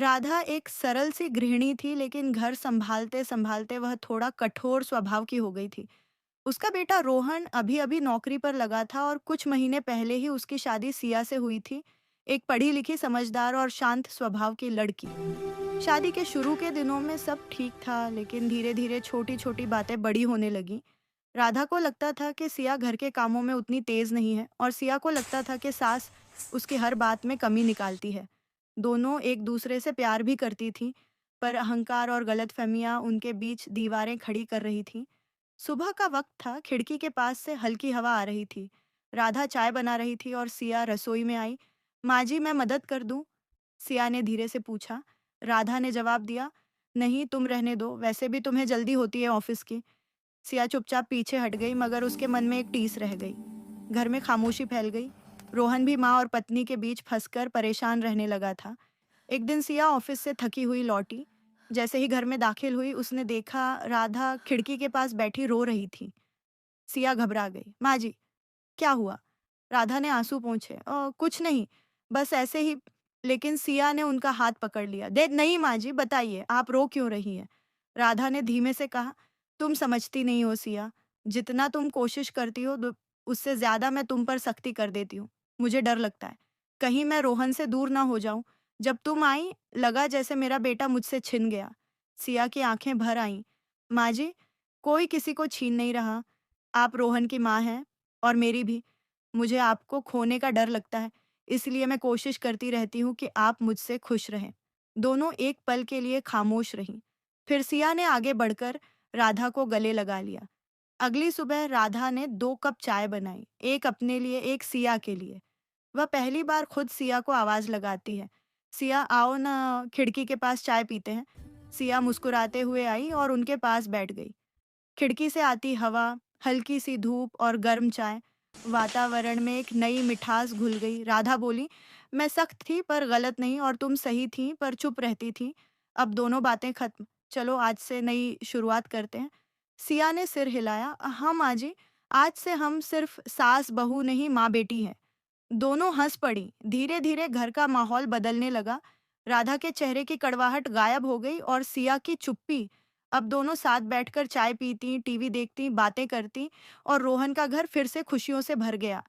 राधा एक सरल सी गृहिणी थी, लेकिन घर संभालते संभालते वह थोड़ा कठोर स्वभाव की हो गई थी। उसका बेटा रोहन अभी अभी नौकरी पर लगा था और कुछ महीने पहले ही उसकी शादी सिया से हुई थी, एक पढ़ी लिखी समझदार और शांत स्वभाव की लड़की। शादी के शुरू के दिनों में सब ठीक था, लेकिन धीरे धीरे छोटी छोटी बातें बड़ी होने लगी। राधा को लगता था कि सिया घर के कामों में उतनी तेज नहीं है, और सिया को लगता था कि सास उसकी हर बात में कमी निकालती है। दोनों एक दूसरे से प्यार भी करती थीं, पर अहंकार और गलतफहमियां उनके बीच दीवारें खड़ी कर रही थीं। सुबह का वक्त था, खिड़की के पास से हल्की हवा आ रही थी। राधा चाय बना रही थी और सिया रसोई में आई। माँ जी, मैं मदद कर दूं? सिया ने धीरे से पूछा। राधा ने जवाब दिया, नहीं तुम रहने दो, वैसे भी तुम्हें जल्दी होती है ऑफिस की। सिया चुपचाप पीछे हट गई, मगर उसके मन में एक टीस रह गई। घर में खामोशी फैल गई। रोहन भी माँ और पत्नी के बीच फंसकर परेशान रहने लगा था। एक दिन सिया ऑफिस से थकी हुई लौटी। जैसे ही घर में दाखिल हुई, उसने देखा राधा खिड़की के पास बैठी रो रही थी। सिया घबरा गई। माँ जी, क्या हुआ? राधा ने आंसू पोंछे। कुछ नहीं, बस ऐसे ही। लेकिन सिया ने उनका हाथ पकड़ लिया। दे नहीं माँ जी, बताइए आप रो क्यों रही हैं? राधा ने धीमे से कहा, तुम समझती नहीं हो सिया। जितना तुम कोशिश करती हो, उससे ज्यादा मैं तुम पर सख्ती कर देती हूँ। मुझे डर लगता है, कहीं मैं रोहन से दूर ना हो जाऊं। जब तुम आई, लगा जैसे मेरा बेटा मुझसे छिन गया। सिया की आंखें भर आईं। माँ जी, कोई किसी को छीन नहीं रहा। आप रोहन की माँ हैं, और मेरी भी। मुझे आपको खोने का डर लगता है, इसलिए मैं कोशिश करती रहती हूँ कि आप मुझसे खुश रहें। दोनों एक पल के लिए खामोश रहीं। फिर सिया ने आगे बढ़कर राधा को गले लगा लिया। अगली सुबह राधा ने 2 कप चाय बनाई, एक अपने लिए, एक सिया के लिए। वह पहली बार खुद सिया को आवाज लगाती है। सिया, आओ ना, खिड़की के पास चाय पीते हैं। सिया मुस्कुराते हुए आई और उनके पास बैठ गई। खिड़की से आती हवा, हल्की सी धूप और गर्म चाय, वातावरण में एक नई मिठास घुल गई। राधा बोली, मैं सख्त थी पर गलत नहीं, और तुम सही थी पर चुप रहती थी। अब दोनों बातें खत्म। चलो आज से नई शुरुआत करते हैं। सिया ने सिर हिलाया। हाँ माँ जी, आज से हम सिर्फ सास बहू नहीं, माँ बेटी हैं। दोनों हंस पड़ी। धीरे धीरे घर का माहौल बदलने लगा। राधा के चेहरे की कड़वाहट गायब हो गई, और सिया की चुप्पी। अब दोनों साथ बैठकर चाय पीती, टीवी देखती, बातें करती, और रोहन का घर फिर से खुशियों से भर गया।